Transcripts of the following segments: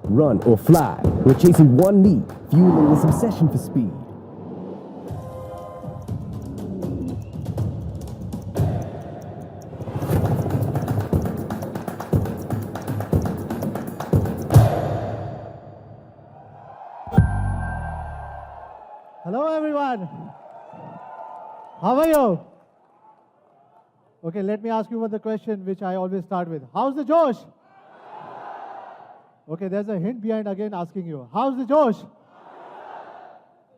Run or fly, we're chasing one need, fueling this obsession for speed. Hello everyone. How are you? Okay, let me ask you one the question which I always start with. How's the Josh? Okay, there's a hint behind again asking you. How's the Josh?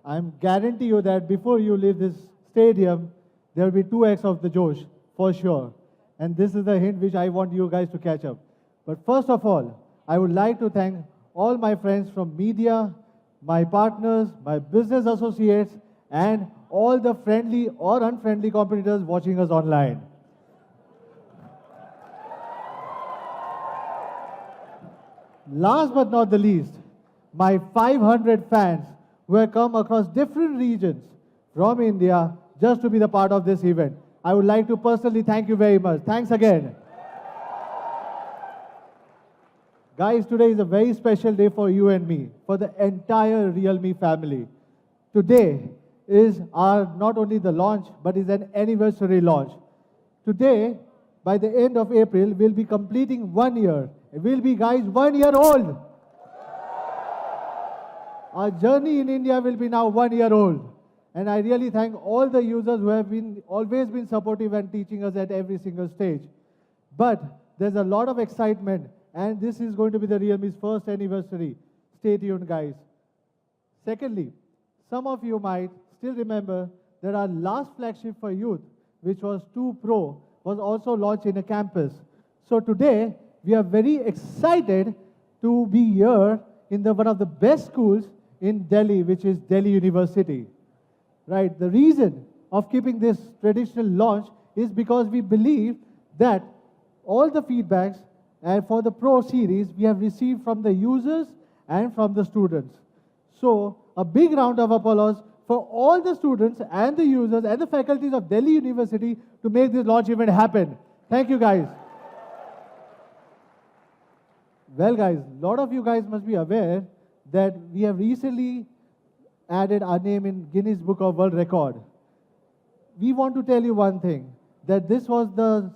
I'm guarantee you that before you leave this stadium, there will be 2x of the Josh, for sure. And this is the hint which I want you guys to catch up. But first of all, I would like to thank all my friends from media, my partners, my business associates, and all the friendly or unfriendly competitors watching us online. Last but not the least, my 500 fans who have come across different regions from India just to be the part of this event. I would like to personally thank you very much. Thanks again. Guys, today is a very special day for you and me, for the entire Realme family. Today is our not only the launch, but is an anniversary launch. Today, by the end of April, we'll be completing 1 year. We'll be, guys, 1 year old. Our journey in India will be now 1 year old. And I really thank all the users who have always been supportive and teaching us at every single stage. But there's a lot of excitement, and this is going to be the Realme's first anniversary. Stay tuned, guys. Secondly, some of you might still remember that our last flagship for youth, which was 2 Pro, was also launched in a campus. So today, we are very excited to be here in one of the best schools in Delhi, which is Delhi University. Right? The reason of keeping this traditional launch is because we believe that all the feedbacks for the Pro series we have received from the users and from the students. So a big round of applause for all the students and the users and the faculties of Delhi University to make this launch event happen. Thank you, guys. Well, guys, a lot of you guys must be aware that we have recently added our name in Guinness Book of World Record. We want to tell you one thing, that this was the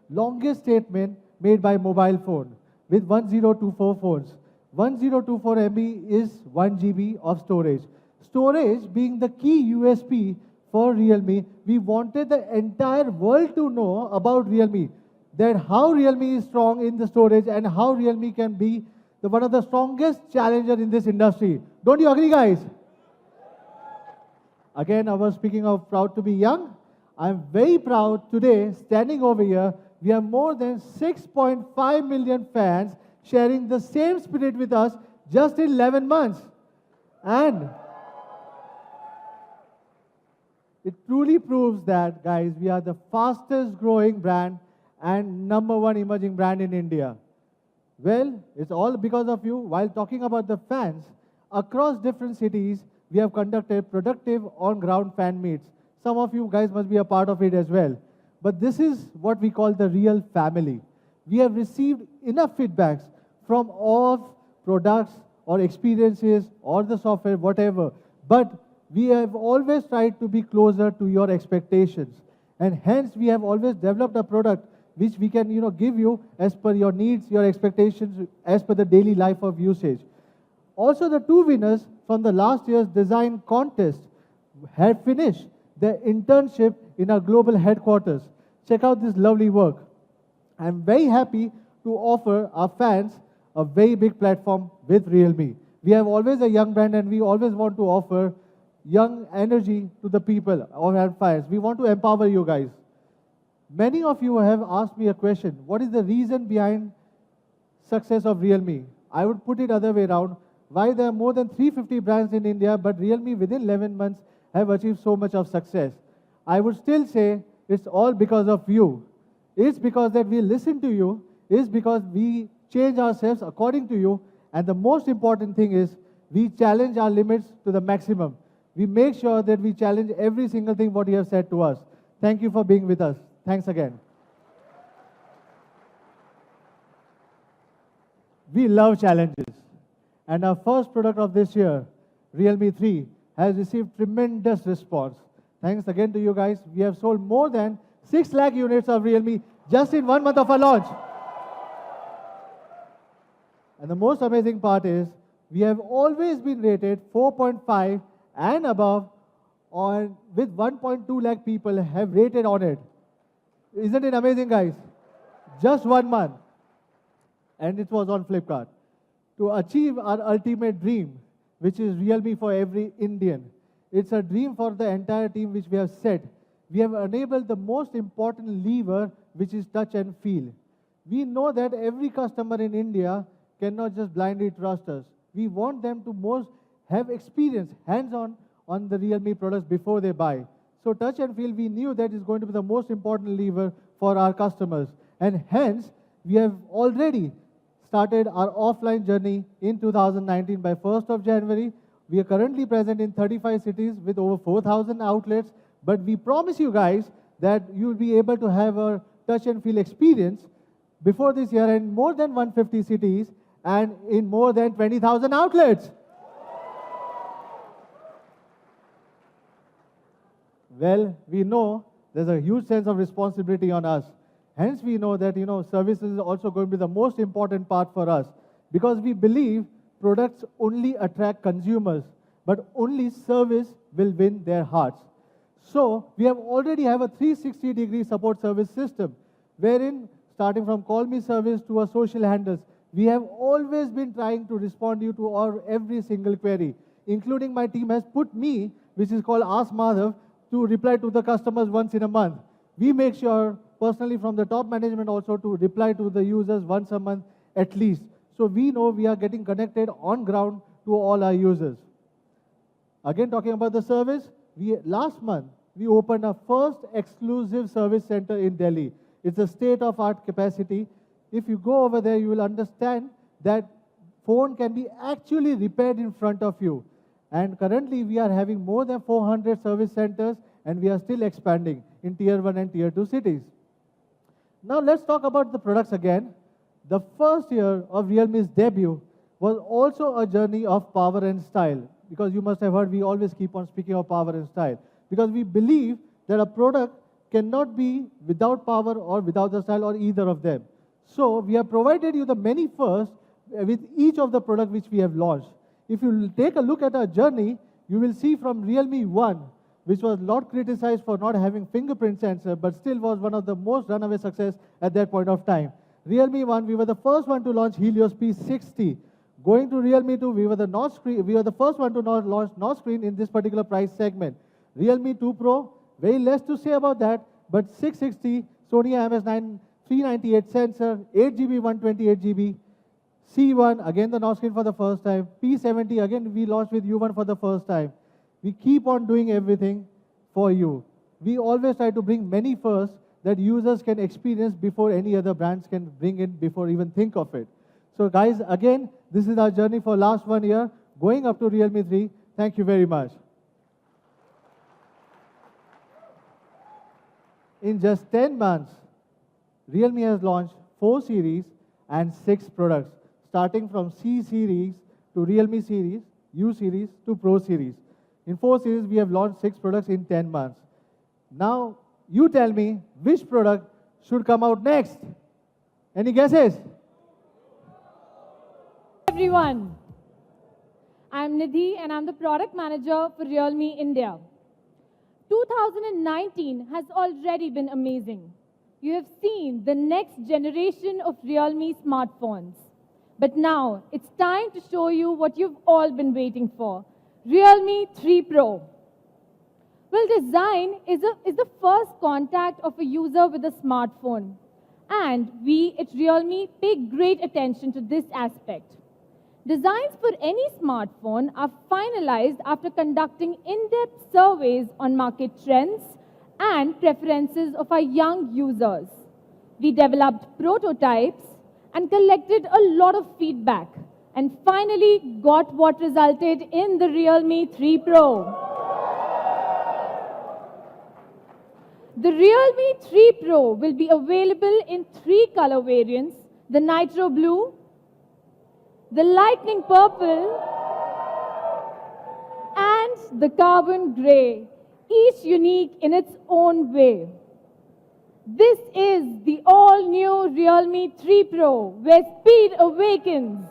longest statement made by mobile phone with 1024 phones. 1024 MB is 1 GB of storage. Storage being the key USP for Realme, we wanted the entire world to know about Realme, that how Realme is strong in the storage and how Realme can be one of the strongest challenger in this industry. Don't you agree, guys? Again, I was speaking of proud to be young. I'm very proud today, standing over here, we have more than 6.5 million fans sharing the same spirit with us just in 11 months. And it truly proves that, guys, we are the fastest growing brand and #1 emerging brand in India. Well, it's all because of you. While talking about the fans, across different cities, we have conducted productive on-ground fan meets. Some of you guys must be a part of it as well. But this is what we call the real family. We have received enough feedbacks from all products or experiences or the software, whatever. But we have always tried to be closer to your expectations. And hence, we have always developed a product which we can give you as per your needs, your expectations, as per the daily life of usage. Also, the 2 winners from the last year's design contest had finished their internship in our global headquarters. Check out this lovely work. I'm very happy to offer our fans a very big platform with Realme. We have always a young brand and we always want to offer young energy to the people, our fans. We want to empower you guys. Many of you have asked me a question. What is the reason behind success of Realme? I would put it other way around. Why there are more than 350 brands in India, but Realme within 11 months have achieved so much of success? I would still say it's all because of you. It's because that we listen to you. It's because we change ourselves according to you. And the most important thing is we challenge our limits to the maximum. We make sure that we challenge every single thing what you have said to us. Thank you for being with us. Thanks again. we love challenges. And our first product of this year, Realme 3, has received tremendous response. Thanks again to you guys. We have sold more than 6 lakh units of Realme just in 1 month of our launch. And the most amazing part is, we have always been rated 4.5 and above, with 1.2 lakh people have rated on it. Isn't it amazing, guys? Just 1 month. And it was on Flipkart. To achieve our ultimate dream, which is Realme for every Indian. It's a dream for the entire team which we have set. We have enabled the most important lever, which is touch and feel. We know that every customer in India cannot just blindly trust us. We want them to have experience, hands-on, on the Realme products before they buy. So touch and feel, we knew that is going to be the most important lever for our customers. And hence, we have already started our offline journey in 2019 by 1st of January. We are currently present in 35 cities with over 4,000 outlets. But we promise you guys that you'll be able to have a touch and feel experience before this year in more than 150 cities and in more than 20,000 outlets. Well, we know there's a huge sense of responsibility on us. Hence, we know that, service is also going to be the most important part for us, because we believe products only attract consumers, but only service will win their hearts. So, we already have a 360-degree support service system, wherein, starting from call me service to our social handles, we have always been trying to respond to you to every single query, including my team has put me, which is called Ask Madhav, to reply to the customers once in a month. We make sure, personally from the top management also, to reply to the users once a month at least. So we know we are getting connected on ground to all our users. Again, talking about the service, last month, we opened our first exclusive service center in Delhi. It's a state-of-art capacity. If you go over there, you will understand that phone can be actually repaired in front of you. And currently, we are having more than 400 service centers, and we are still expanding in Tier 1 and Tier 2 cities. Now, let's talk about the products again. The first year of Realme's debut was also a journey of power and style, because you must have heard we always keep on speaking of power and style, because we believe that a product cannot be without power or without the style or either of them. So, we have provided you the many firsts with each of the products which we have launched. If you take a look at our journey, you will see from Realme 1, which was not criticized for not having fingerprint sensor, but still was one of the most runaway success at that point of time. Realme 1, we were the first one to launch Helios P60. Going to Realme 2, we were the first one to launch notch screen in this particular price segment. Realme 2 Pro, very less to say about that, but 660, Sony IMX9 398 sensor, 8GB, 128GB. C1, again the notch screen for the first time. P70, again we launched with U1 for the first time. We keep on doing everything for you. We always try to bring many firsts that users can experience before any other brands can bring it, before even think of it. So guys, again, this is our journey for last 1 year, going up to Realme 3. Thank you very much. In just 10 months, Realme has launched 4 series and 6 products, starting from C series to Realme series, U series to Pro series. In 4 series, we have launched 6 products in 10 months. Now, you tell me which product should come out next. Any guesses? Everyone, I'm Nidhi and I'm the product manager for Realme India. 2019 has already been amazing. You have seen the next generation of Realme smartphones. But now it's time to show you what you've all been waiting for, Realme 3 Pro. Well, design is the first contact of a user with a smartphone. And we at Realme pay great attention to this aspect. Designs for any smartphone are finalized after conducting in-depth surveys on market trends and preferences of our young users. We developed prototypes and collected a lot of feedback and finally got what resulted in the Realme 3 Pro. The Realme 3 Pro will be available in 3 color variants, the Nitro Blue, the lightning purple, and the carbon gray, each unique in its own way. This is the all-new Realme 3 Pro, where speed awakens.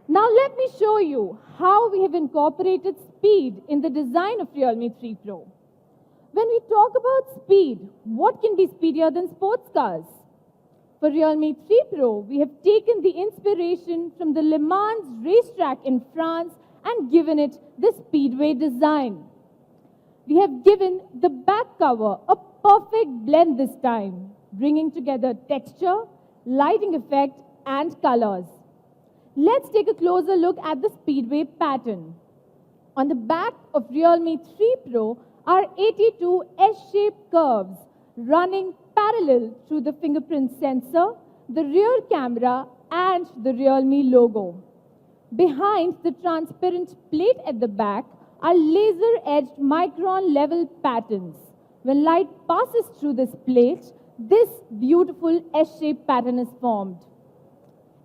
Now let me show you how we have incorporated speed in the design of Realme 3 Pro. When we talk about speed, what can be speedier than sports cars? For Realme 3 Pro, we have taken the inspiration from the Le Mans racetrack in France and given it the speedway design. We have given the back cover a perfect blend this time, bringing together texture, lighting effect, and colors. Let's take a closer look at the speedway pattern. On the back of Realme 3 Pro are 82 S-shaped curves running parallel through the fingerprint sensor, the rear camera, and the Realme logo. Behind the transparent plate at the back are laser-edged micron-level patterns. When light passes through this plate, this beautiful S-shaped pattern is formed.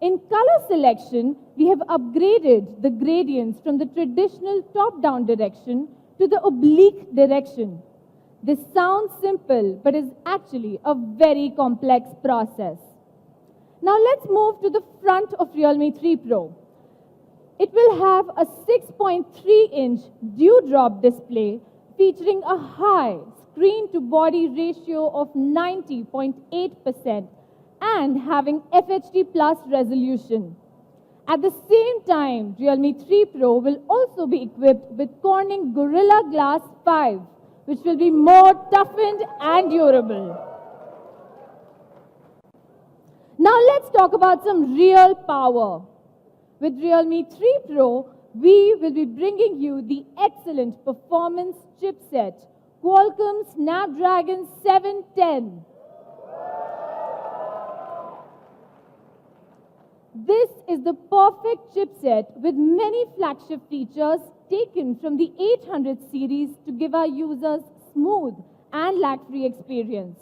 In color selection, we have upgraded the gradients from the traditional top-down direction to the oblique direction. This sounds simple, but is actually a very complex process. Now let's move to the front of Realme 3 Pro. It will have a 6.3-inch dewdrop display featuring a high screen-to-body ratio of 90.8% and having FHD Plus resolution. At the same time, Realme 3 Pro will also be equipped with Corning Gorilla Glass 5, which will be more toughened and durable. Now let's talk about some real power. With Realme 3 Pro, we will be bringing you the excellent performance chipset, Qualcomm Snapdragon 710. This is the perfect chipset with many flagship features taken from the 800 series to give our users smooth and lag-free experience.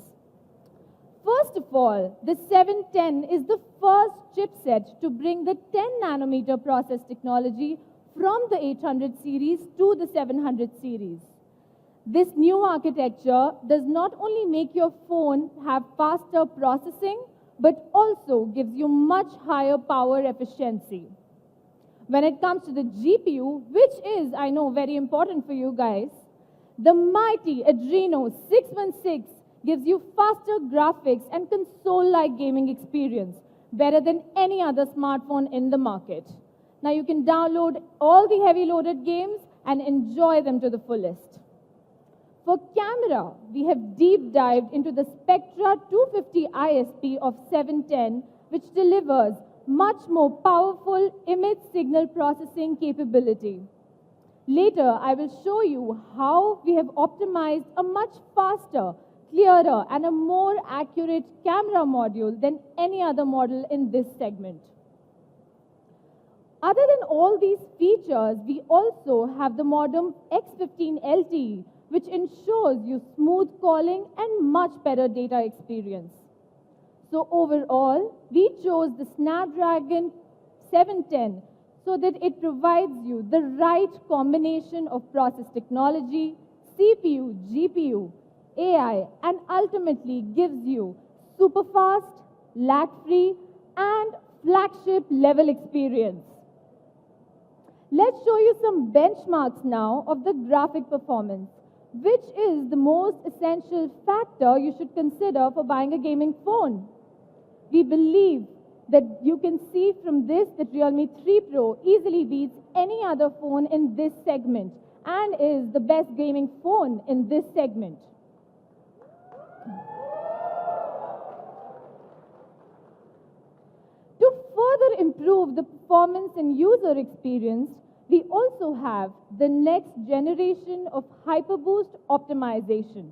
First of all, the 710 is the first chipset to bring the 10-nanometer process technology from the 800 series to the 700 series. This new architecture does not only make your phone have faster processing, but also gives you much higher power efficiency. When it comes to the GPU, which is, I know, very important for you guys, the mighty Adreno 616 gives you faster graphics and console-like gaming experience, better than any other smartphone in the market. Now you can download all the heavy-loaded games and enjoy them to the fullest. For camera, we have deep dived into the Spectra 250 ISP of 710, which delivers much more powerful image signal processing capability. Later, I will show you how we have optimized a much faster, clearer, and a more accurate camera module than any other model in this segment. Other than all these features, we also have the modem X15 LTE, which ensures you smooth calling and much better data experience. So overall, we chose the Snapdragon 710 so that it provides you the right combination of process technology, CPU, GPU, AI, and ultimately gives you super fast, lag-free, and flagship level experience. Let's show you some benchmarks now of the graphic performance, which is the most essential factor you should consider for buying a gaming phone. We believe that you can see from this that Realme 3 Pro easily beats any other phone in this segment and is the best gaming phone in this segment. To further improve the performance and user experience, we also have the next generation of HyperBoost optimization.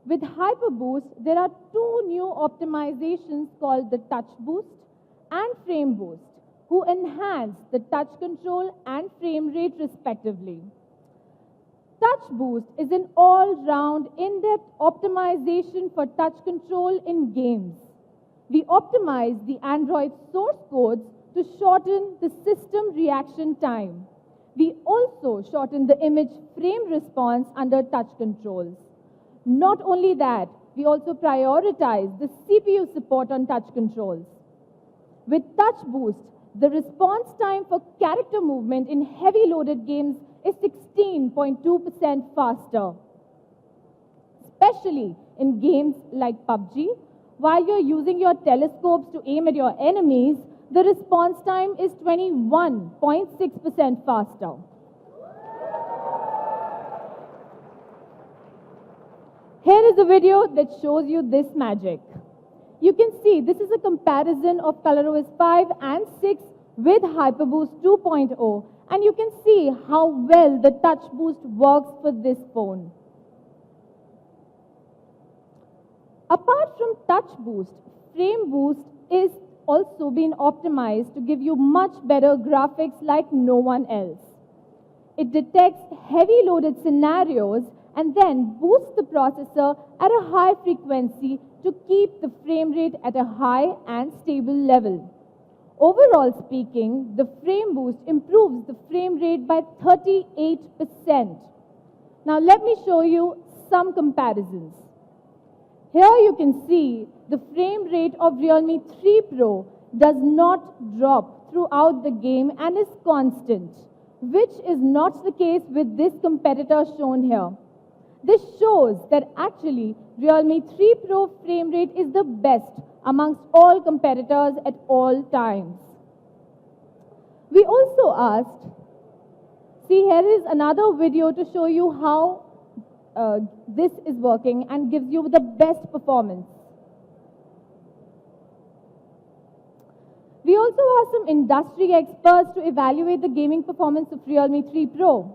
With HyperBoost, there are two new optimizations called the Touch Boost and Frame Boost, who enhance the touch control and frame rate respectively. Touch Boost is an all-round, in-depth optimization for touch control in games. We optimize the Android source codes to shorten the system reaction time. We also shorten the image frame response under touch controls. Not only that, we also prioritize the CPU support on touch controls. With Touch Boost, the response time for character movement in heavy loaded games is 16.2% faster. Especially in games like PUBG, while you're using your telescopes to aim at your enemies, the response time is 21.6% faster. Here is a video that shows you this magic. You can see this is a comparison of ColorOS 5 and 6 with HyperBoost 2.0, and you can see how well the Touch Boost works for this phone. Apart from Touch Boost, Frame Boost is also been optimized to give you much better graphics like no one else. It detects heavy loaded scenarios and then boosts the processor at a high frequency to keep the frame rate at a high and stable level. Overall speaking, the Frame Boost improves the frame rate by 38%. Now let me show you some comparisons. Here you can see the frame rate of Realme 3 Pro does not drop throughout the game and is constant, which is not the case with this competitor shown here. This shows that actually Realme 3 Pro frame rate is the best amongst all competitors at all times. We also asked, see here is another video to show you how this is working and gives you the best performance. We also asked some industry experts to evaluate the gaming performance of Realme 3 Pro.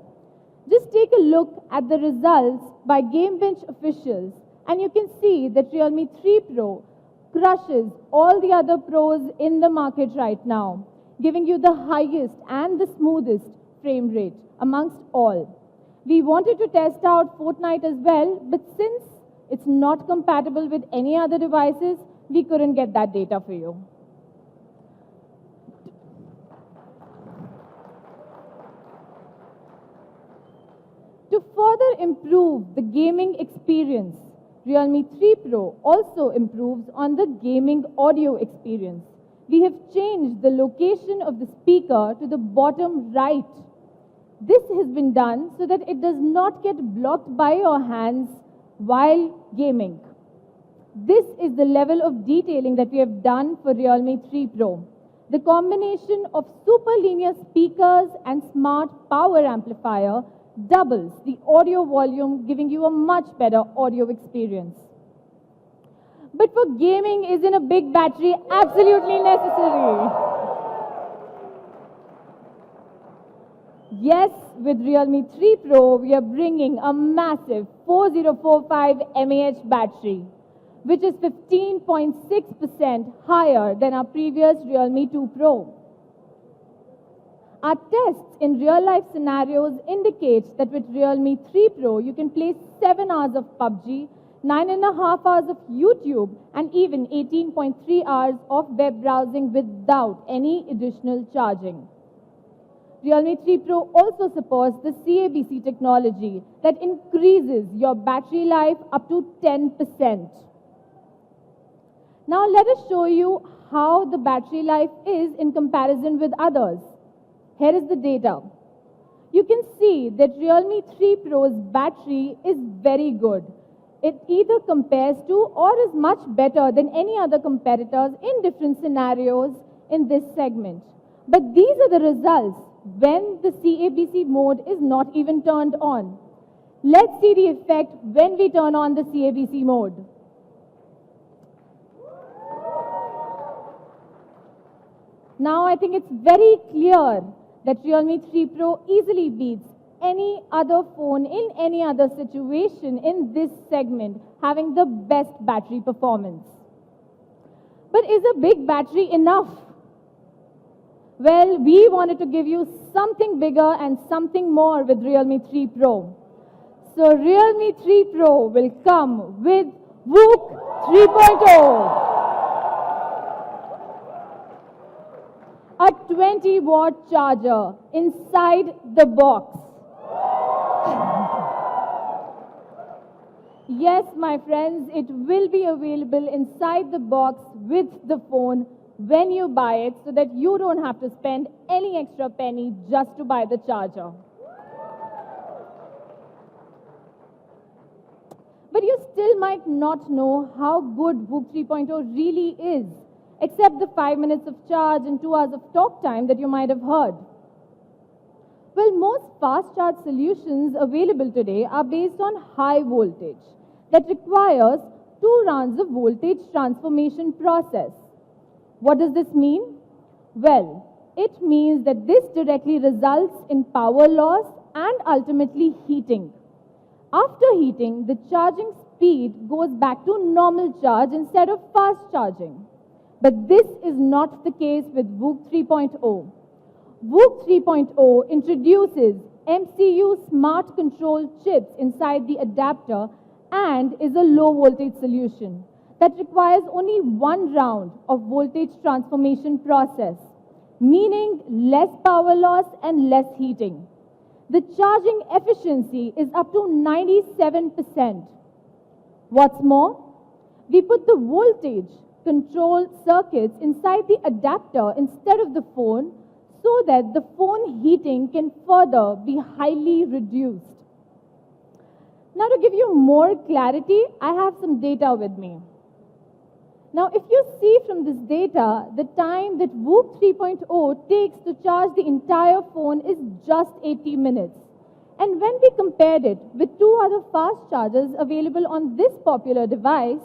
Just take a look at the results by GameBench officials, and you can see that Realme 3 Pro crushes all the other pros in the market right now, giving you the highest and the smoothest frame rate amongst all. We wanted to test out Fortnite as well, but since it's not compatible with any other devices, we couldn't get that data for you. To further improve the gaming experience, Realme 3 Pro also improves on the gaming audio experience. We have changed the location of the speaker to the bottom right. This has been done so that it does not get blocked by your hands while gaming. This is the level of detailing that we have done for Realme 3 Pro. The combination of super linear speakers and smart power amplifier doubles the audio volume, giving you a much better audio experience. But for gaming, isn't a big battery absolutely necessary? Yes, with Realme 3 Pro, we are bringing a massive 4045 mAh battery, which is 15.6% higher than our previous Realme 2 Pro. Our tests in real-life scenarios indicate that with Realme 3 Pro, you can play 7 hours of PUBG, 9.5 hours of YouTube, and even 18.3 hours of web browsing without any additional charging. Realme 3 Pro also supports the CABC technology that increases your battery life up to 10%. Now let us show you how the battery life is in comparison with others. Here is the data. You can see that Realme 3 Pro's battery is very good. It either compares to or is much better than any other competitors in different scenarios in this segment. But these are the results when the CABC mode is not even turned on. Let's see the effect when we turn on the CABC mode. Now I think it's very clear that Realme 3 Pro easily beats any other phone in any other situation in this segment, having the best battery performance. But is a big battery enough? Well, we wanted to give you something bigger and something more with Realme 3 Pro. So Realme 3 Pro will come with VOOC 3.0. a 20-watt charger inside the box. Yes, my friends, it will be available inside the box with the phone when you buy it, so that you don't have to spend any extra penny just to buy the charger. But you still might not know how good VOOC 3.0 really is, except the 5 minutes of charge and 2 hours of talk time that you might have heard. Well, most fast charge solutions available today are based on high voltage that requires 2 rounds of voltage transformation process. What does this mean? Well, it means that this directly results in power loss and ultimately heating. After heating, the charging speed goes back to normal charge instead of fast charging. But this is not the case with VOOC 3.0. VOOC 3.0 introduces MCU smart control chips inside the adapter and is a low voltage solution that requires only 1 round of voltage transformation process, meaning less power loss and less heating. The charging efficiency is up to 97%. What's more, we put the voltage control circuits inside the adapter instead of the phone, so that the phone heating can further be highly reduced. Now, to give you more clarity, I have some data with me. Now, if you see from this data, the time that VOOC 3.0 takes to charge the entire phone is just 80 minutes. And when we compared it with 2 other fast chargers available on this popular device,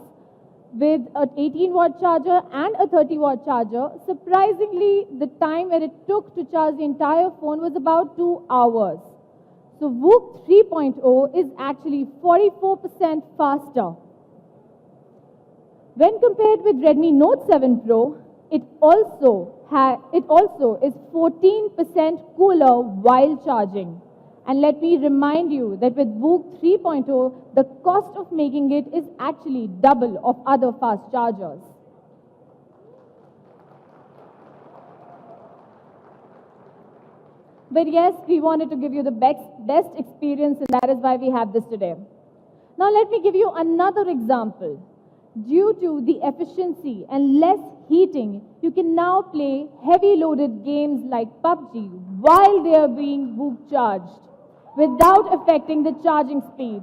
with an 18-watt charger and a 30-watt charger, surprisingly, the time that it took to charge the entire phone was about 2 hours. So VOOC 3.0 is actually 44% faster. When compared with Redmi Note 7 Pro, it also is 14% cooler while charging. And let me remind you that with VOOC 3.0, the cost of making it is actually double of other fast chargers. But yes, we wanted to give you the best experience, and that is why we have this today. Now let me give you another example. Due to the efficiency and less heating, you can now play heavy loaded games like PUBG while they are being VOOC charged, without affecting the charging speed.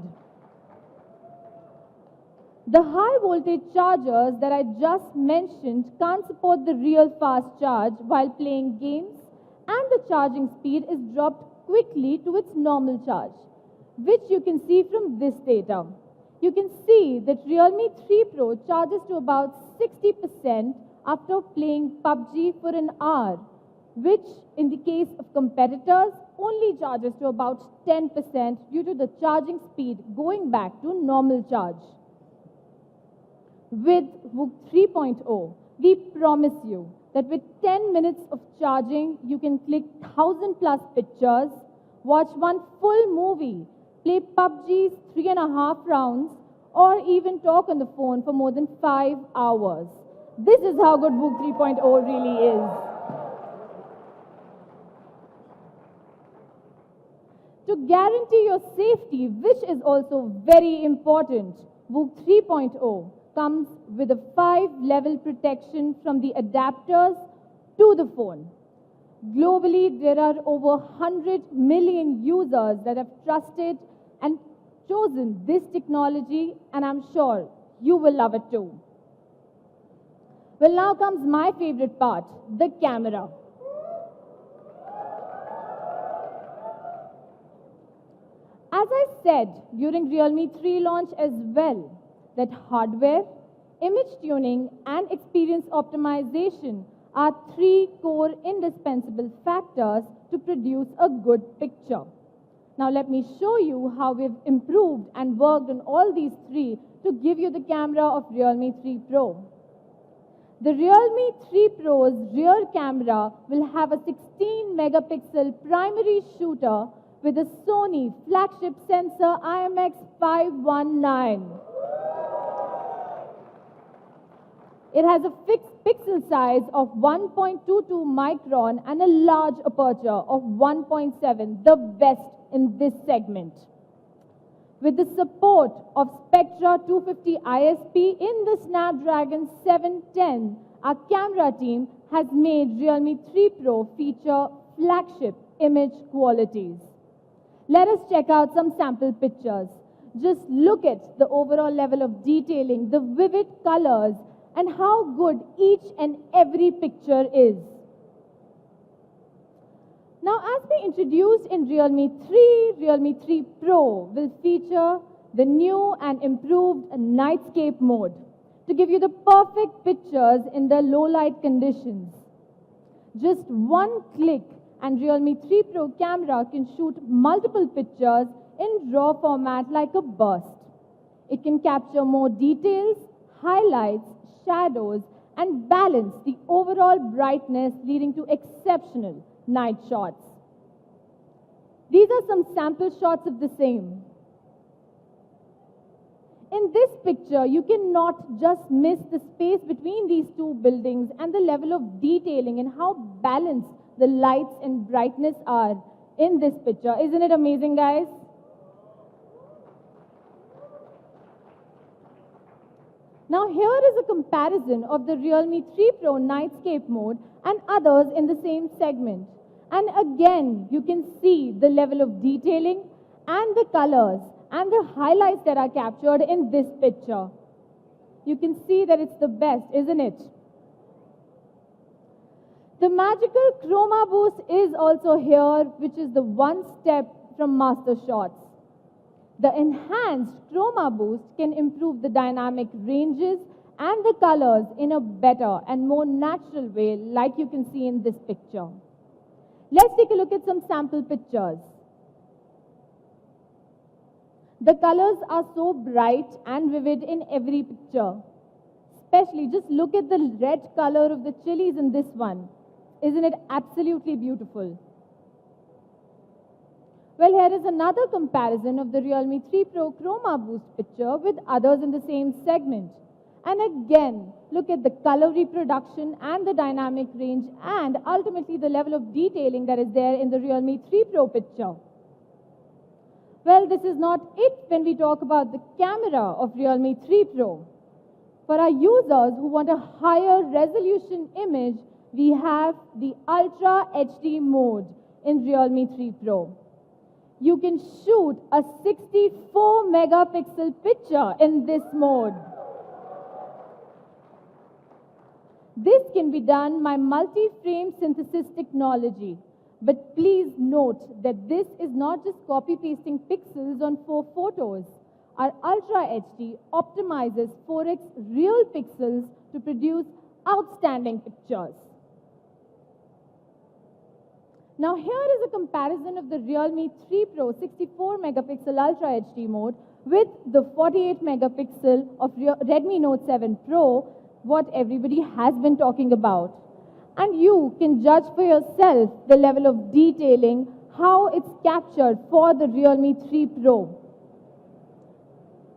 The high voltage chargers that I just mentioned can't support the real fast charge while playing games, and the charging speed is dropped quickly to its normal charge, which you can see from this data. You can see that Realme 3 Pro charges to about 60% after playing PUBG for an hour, which in the case of competitors only charges to about 10% due to the charging speed going back to normal charge. With VOOC 3.0, we promise you that with 10 minutes of charging, you can click 1,000+ pictures, watch one full movie, play PUBG's 3.5 rounds, or even talk on the phone for more than 5 hours. This is how good VOOC 3.0 really is. To guarantee your safety, which is also very important, VOOC 3.0 comes with a 5-level protection from the adapters to the phone. Globally, there are over 100 million users that have trusted and chosen this technology, and I'm sure you will love it too. Well, now comes my favorite part, the camera. As I said during Realme 3 launch as well, that hardware, image tuning, and experience optimization are 3 core indispensable factors to produce a good picture. Now let me show you how we've improved and worked on all these 3 to give you the camera of Realme 3 Pro. The Realme 3 Pro's rear camera will have a 16-megapixel primary shooter with a Sony flagship sensor IMX519. It has a fixed pixel size of 1.22 micron and a large aperture of 1.7, the best in this segment. With the support of Spectra 250 ISP in the Snapdragon 710, our camera team has made Realme 3 Pro feature flagship image qualities. Let us check out some sample pictures. Just look at the overall level of detailing, the vivid colors, and how good each and every picture is. Now, as we introduced in Realme 3 Pro will feature the new and improved Nightscape mode to give you the perfect pictures in the low light conditions. Just one click and Realme 3 Pro camera can shoot multiple pictures in RAW format like a burst. It can capture more details, highlights, shadows, and balance the overall brightness, leading to exceptional night shots. These are some sample shots of the same. In this picture, you cannot just miss the space between these two buildings and the level of detailing and how balanced the lights and brightness are in this picture. Isn't it amazing, guys? Now here is a comparison of the Realme 3 Pro Nightscape mode and others in the same segment. And again, you can see the level of detailing and the colors and the highlights that are captured in this picture. You can see that it's the best, isn't it? The magical Chroma Boost is also here, which is the one step from Master Shots. The enhanced Chroma Boost can improve the dynamic ranges and the colors in a better and more natural way, like you can see in this picture. Let's take a look at some sample pictures. The colors are so bright and vivid in every picture. Especially, just look at the red color of the chilies in this one. Isn't it absolutely beautiful? Well, here is another comparison of the Realme 3 Pro Chroma Boost picture with others in the same segment. And again, look at the color reproduction and the dynamic range and ultimately the level of detailing that is there in the Realme 3 Pro picture. Well, this is not it when we talk about the camera of Realme 3 Pro. For our users who want a higher resolution image, we have the Ultra HD mode in Realme 3 Pro. You can shoot a 64 megapixel picture in this mode. This can be done by multi-frame synthesis technology. But please note that this is not just copy-pasting pixels on 4 photos. Our Ultra HD optimizes 4x real pixels to produce outstanding pictures. Now here is a comparison of the Realme 3 Pro 64 megapixel Ultra HD mode with the 48 megapixel of Redmi Note 7 Pro, what everybody has been talking about. And you can judge for yourself the level of detailing, how it's captured for the Realme 3 Pro.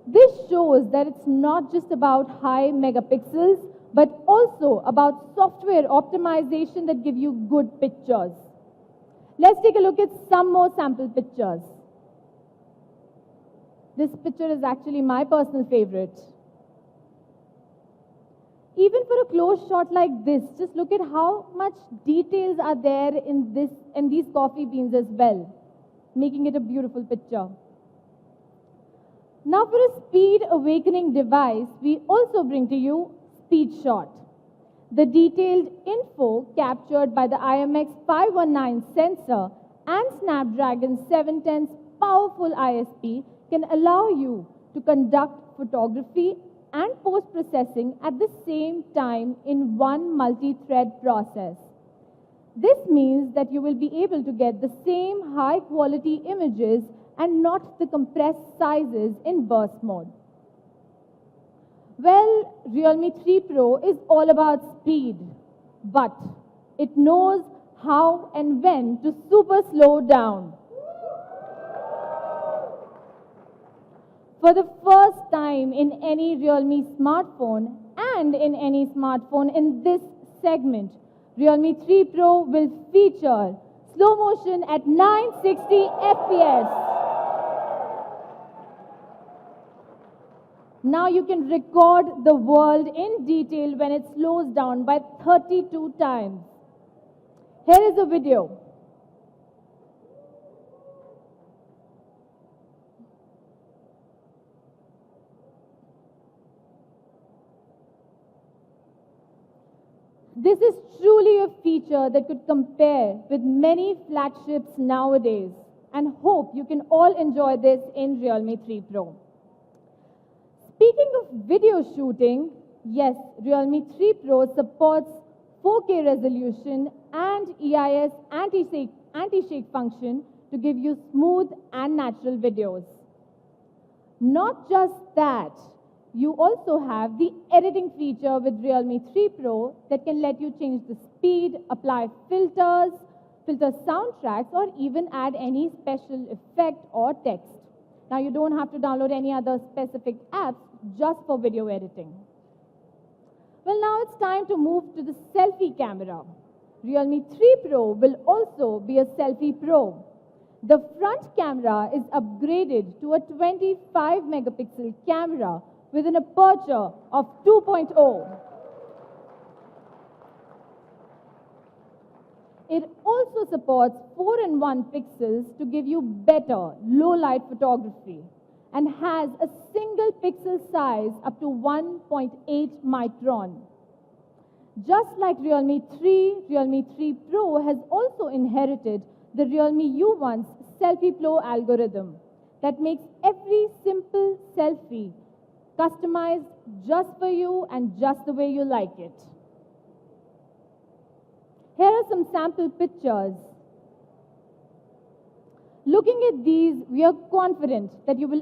This shows that it's not just about high megapixels, but also about software optimization that give you good pictures. Let's take a look at some more sample pictures. This picture is actually my personal favorite. Even for a close shot like this, just look at how much details are there in these coffee beans as well, making it a beautiful picture. Now for a speed awakening device, we also bring to you Speed Shot. The detailed info captured by the IMX519 sensor and Snapdragon 710's powerful ISP can allow you to conduct photography and post-processing at the same time in one multi-thread process. This means that you will be able to get the same high-quality images and not the compressed sizes in burst mode. Well, Realme 3 Pro is all about speed, but it knows how and when to super slow down. For the first time in any Realme smartphone and in any smartphone in this segment, Realme 3 Pro will feature slow motion at 960 FPS. Now you can record the world in detail when it slows down by 32 times. Here is a video. This is truly a feature that could compare with many flagships nowadays, and hope you can all enjoy this in Realme 3 Pro. Speaking of video shooting, yes, Realme 3 Pro supports 4K resolution and EIS anti-shake function to give you smooth and natural videos. Not just that, you also have the editing feature with Realme 3 Pro that can let you change the speed, apply filters, filter soundtracks, or even add any special effect or text. Now you don't have to download any other specific apps just for video editing. Well, now it's time to move to the selfie camera. Realme 3 Pro will also be a selfie pro. The front camera is upgraded to a 25 megapixel camera with an aperture of 2.0. It also supports 4:1 pixels to give you better low-light photography and has a single pixel size up to 1.8 micron. Just like Realme 3, Realme 3 Pro has also inherited the Realme U1's Selfie Pro algorithm that makes every simple selfie customized just for you and just the way you like it. Here are some sample pictures. Looking at these, we are confident that you will